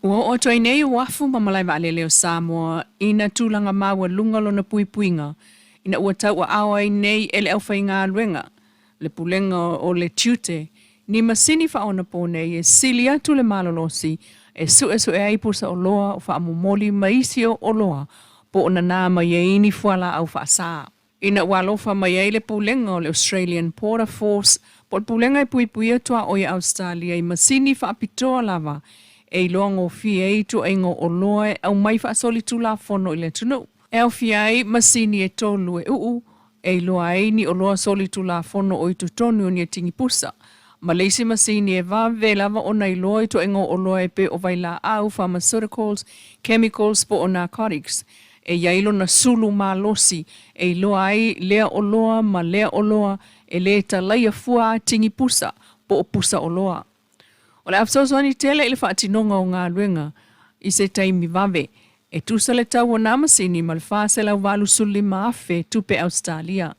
O toi nei wafu mamalai vale leo Samoa ina tulanga maua lunga lona puipuinga ina ua tau a awai nei ele au whainga luenga le pulenga o le tute ni masini whaona po nei e sili atu le malolosi e su e aipusa o loa o whaamomoli maisio o loa po ona nā mai e ini fuala au whaasa. Ina walofa mai e le pulenga o le Australian Border Force po le pulenga e puipui atua o ia Australia i masini whaapitoa lava e longo fie tu engo o loe au mai fa soli tu la fono ile tunu e fie masini e tolu e e loa ni o loa soli tu la fono o itu tonu ni tingi pusa Malaysia masini e va vela va ona i loa tu engo o loe pe o vaila au pharmaceuticals chemicals po o narcotics e yailo na sulu malosi e loa ai lea o loa ma lea o loa e le talai fua tingi pusa po o pusa o loa O le afsosoni tele ile whaatinonga o ngā luenga i se taimi vave. E tusa le tau o namasini ma le whaasela o walu suli maafe tupe Australia.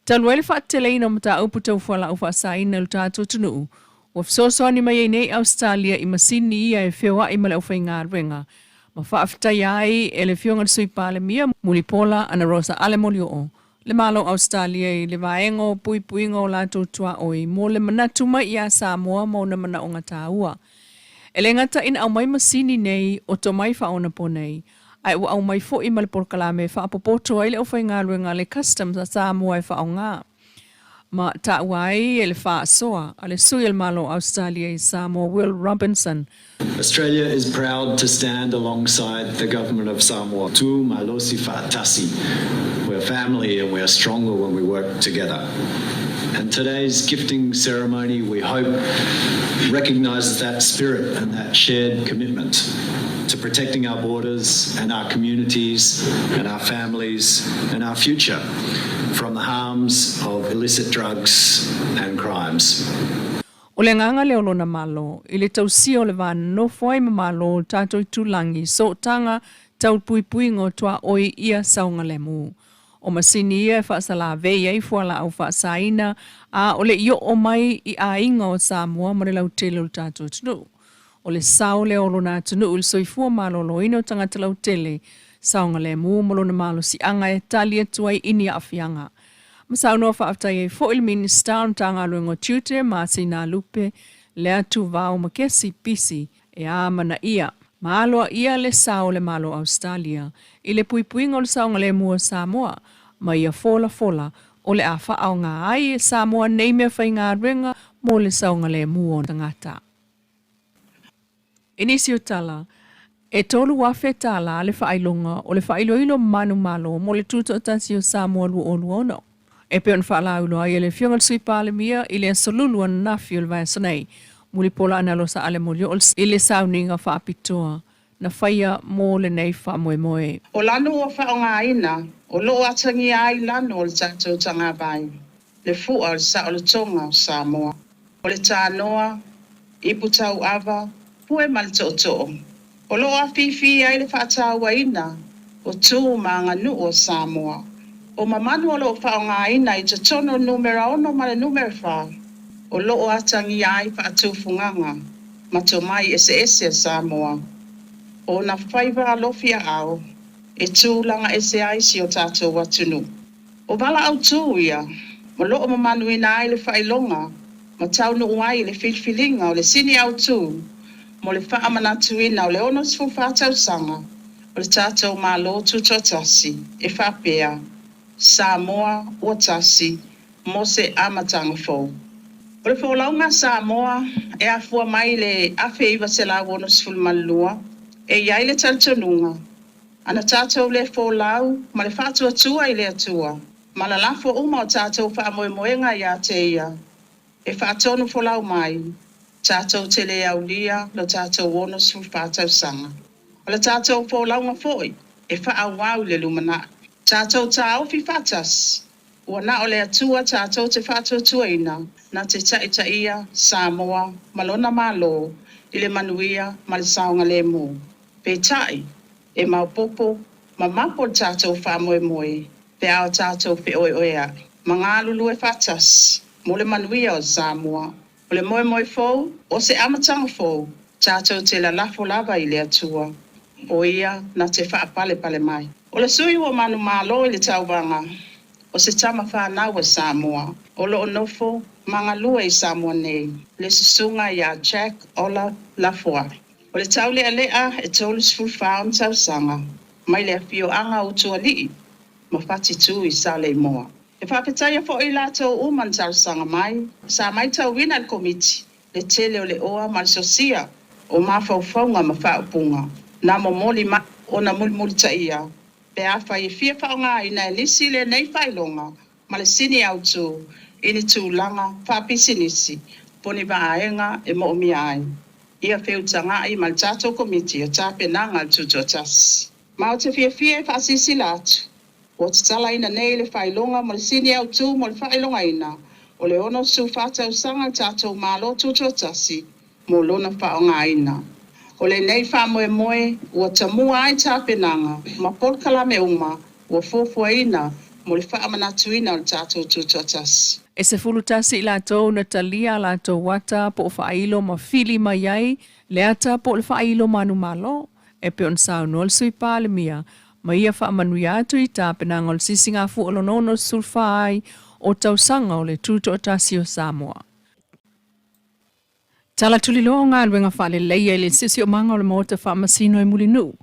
Talu ele whaatele ina mata aupu tau whala o whaasaina lu tātou tunu. O afsosoni mai nei Australia i masini ia e whioa i male o whai ngā luenga. Ma whaafitai ai e le whionga le sui pāle mia Mulipola ana Rosa Alemoli o. Le malo Australia i le vaengo puipuinga o lātou tua oi mo le manatu mai ia Samoa mo na mana o ngata ua. E le ngata ina au mai masini nei o to mai whaona po nei. Ai ua au mai fo i male porkalame whaapopoto ai le o whai ngā luenga le customs a Samoa e whao ngā. Ma ta wai e le wha soa a le sui el malo Australia i Samoa Will Robinson. Australia is proud to stand alongside the government of Samoa. Tu malosi fa'atasi. We're family and we're stronger when we work together. And today's gifting ceremony, we hope, recognises that spirit and that shared commitment to protecting our borders and our communities and our families and our future from the harms of illicit drugs and crimes. O le nganga leo lona malo, i le tausio le vana no foi malo tātou tulangi so tanga tau puipuingo tua oi ia saunga lemu. O masini ia whaasala vei ei fuala au whaasaina a o le io o mai i a inga o Samoa ma le lau tele o tātou tunu. O le sao leo lona tunu il soifua malo lo ino tangata lau tele saunga lemu mo lona malo si anga e talia tuai ini a fianga. Masau no whaaftai e fo il minista on tanga luengo tute ma sina lupe le atu vau makesi pisi e a mana ia. Maaloa ia le sao le malo Australia i le puipuinga o le saunga le mua Samoa ma ia fola o le a whaao ngā ai e Samoa nei mea whai ngā ringa mo le saunga le mua o tangata. Inisi o Tala, e tolu wafe Tala le whailonga o le whailoilo manu malo mo le tuto o tasi o Samoa luono. E peon whaalaulo ai le whionga sui pāle mia i le solulu an nafi o le Vaifanua. Mulipola ana losa Alemoli o i le sauninga whaapitoa na whaia mō le nei whaamoemoe. O lanu o whaonga ina, o loo atangi ai lanu o le tātou tanga vai. Le fua o le sa o le tonga o Samoa. O le tānoa, iputau ava, pue mal to'o. O loo a fifi ai le whaataua ina, o tū maanga nu o Samoa. O mamanu o loo whaonga ina i te tono numera ono ma le numera wha. O loo atangi ai whaatufunganga, ma to mai ese a Samoa. O na whaiva alofia au, e tūlanga ese ai si o tātou watunu. O wala au tū ia, ma loo mamanu ina ai le whailonga, ma taunu uai le filfilinga o le sini au tū, mo le whaamanatu ina o le onos fu whātau sanga, o le tātou malo tūtotasi, e whapea, Samoa o tasi, mo se amatanga fō. O le wholaunga Samoa e afua mai le awhi iwa se la wonos fulmalua e iai le taltonunga. Ana tātou le wholau ma le whātua tua i le atua. Ma la lafo uma o tātou whaamoemoenga ia te ia. E whātonu wholau mai, tātou te le aulia lo tātou wonos fulwhātau sanga. O le tātou wholaunga foi e whaawau le lumana. Tātou tā ofi whātas. Ua na o le atua tātou te whātua tuaina na te taia Samoa malona malo i le manuia ma le saonga le mo. Pe tai e maupopo ma mapo tātou whamoemoe pe ao tātou whi oea. Ma ngā lulu e whatas mo le manuia o Samoa. O le moemoe fōu o se amatanga fōu Tātou te la lafo lava I le atua. O ia na te whaapale mai. O le sui o manu malo I le tauvanga. O se tama whanau o Samoa. O lo onofo mangalua I Samoa nei. Le sisunga ia Jack Ola Lafoa. O le tau lea lea e tolu sfulfaun tau sanga. Mai le fio anga o tualii. Ma fati tu I sa le moa. E whapetaya fo I lato uman tau sanga mai. Sa mai tau wina al komiti. Le tele o le oa malsosia. O mawhauwhaunga ma whaupunga. Na mo moli ma o na mulmuli ta ia. Pe a whai fia whaunga I na nisi le nei whailonga. Ma le sini au tu. Ini tu langa whapisi nisi. Poni wa aenga e mo mi ai. Ia whiutanga I mal tato komiti o tape nanga tuto tas. Ma o te fia whaasisi latu. O te tala ina nei le whailonga ma le sini au tu mo le whailonga ina. O le ono su whatau sanga tato malo tuto tasi. Mo lona whaonga ina. O le nei wha ua tamua ai tāpenanga, ma polkala me uma, ua fofua ina, mo le wha amanatu ina o le tātou tūtuatas. E se fulutasi I lātou na talia lātou wata po o whailo ma fili mai ai, le ata po le whailo manu malo, e pe on sao nol sui pāle mia, ma ia wha amanu atu I tāpenanga o le sisinga fu o lonono sulfai o tausanga o le tūtuatasi o Samoa. Tala tulilo ngā luenga whaale leia I le sisi o manga o le mota wha masino I mulinu.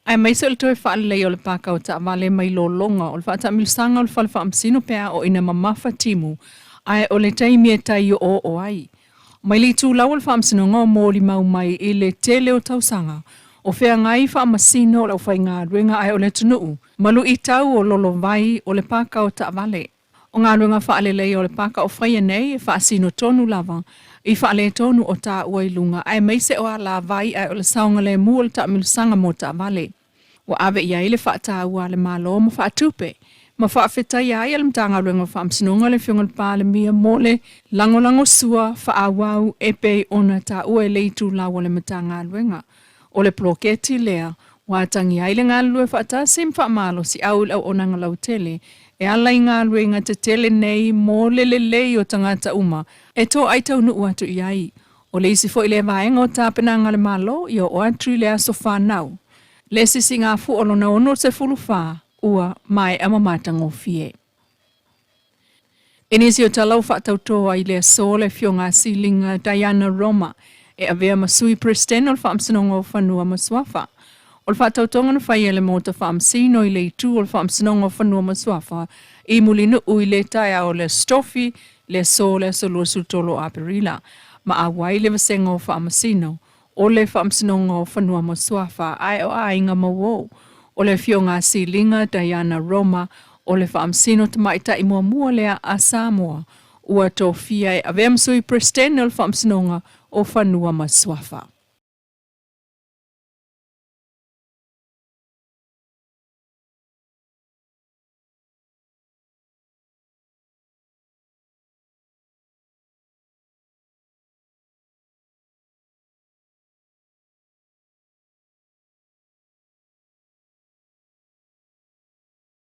Ai maise o le toi whaale leia o le paka o ta wale mai lo longa o le wha ta milusanga o le whaale wha masino pea o ina mamafa timu. Ai o le taimi e tai o ai. Mai li tū lau o le wha masino ngā mōli mau mai I le tele o tausanga. O whea ngai wha masino o le whai ngā luenga ai o le tunuu. Malu I tau o lolo vai o le paka o ta wale. O ngā luenga whaale leia o le paka o whaia nei e wha asino tonu lava. I whaale tonu o tā ua I lunga, ai meise o a la vai ai o le saunga le mua le ta milusanga mo ta vale. Wa ave ia I le wha tā ua le malo ma wha tupe. Ma wha awheta ia ai alam tanga luenga wha amsinonga le whionga le pāle mia mo le langolango sua wha awau e pei ona tā ua e leitu lawa le matanga luenga. O le ploketi lea, wa tangi ai le ngā lue wha tā sim wha malo si au lau onanga lau tele, e alai ngā luenga te tele nei mo lei o tangata uma, e tō ai tau nuu atu I ai. O le isi fo I le vaenga o tāpenanga le malo, I o atri le aso whanau. Le sisi ngā fu olona ono se fulu wha, ua mai amamata ngofie. Inisi o talau whaatau toa I le aso le fio ngā silinga Diana Roma, e avea masui presten o le whaamsinonga o whanua maswafa. O le whaatautonga na whaia le mota whaamsino I le itu o le whaamsinonga o whanua maswafa, I mulinu ui le taia o le stofi, le so le solua sutolo a perila. Ma awai le vasenga o whaamasino, o le whaamsinonga o whanua maswafa, ai o ainga mawo. O le fio ngā silinga Diana Roma, o le whaamsino tamaita I mua lea a Samoa, ua tō fia e avea msui presten o le whaamsinonga o whanua maswafa.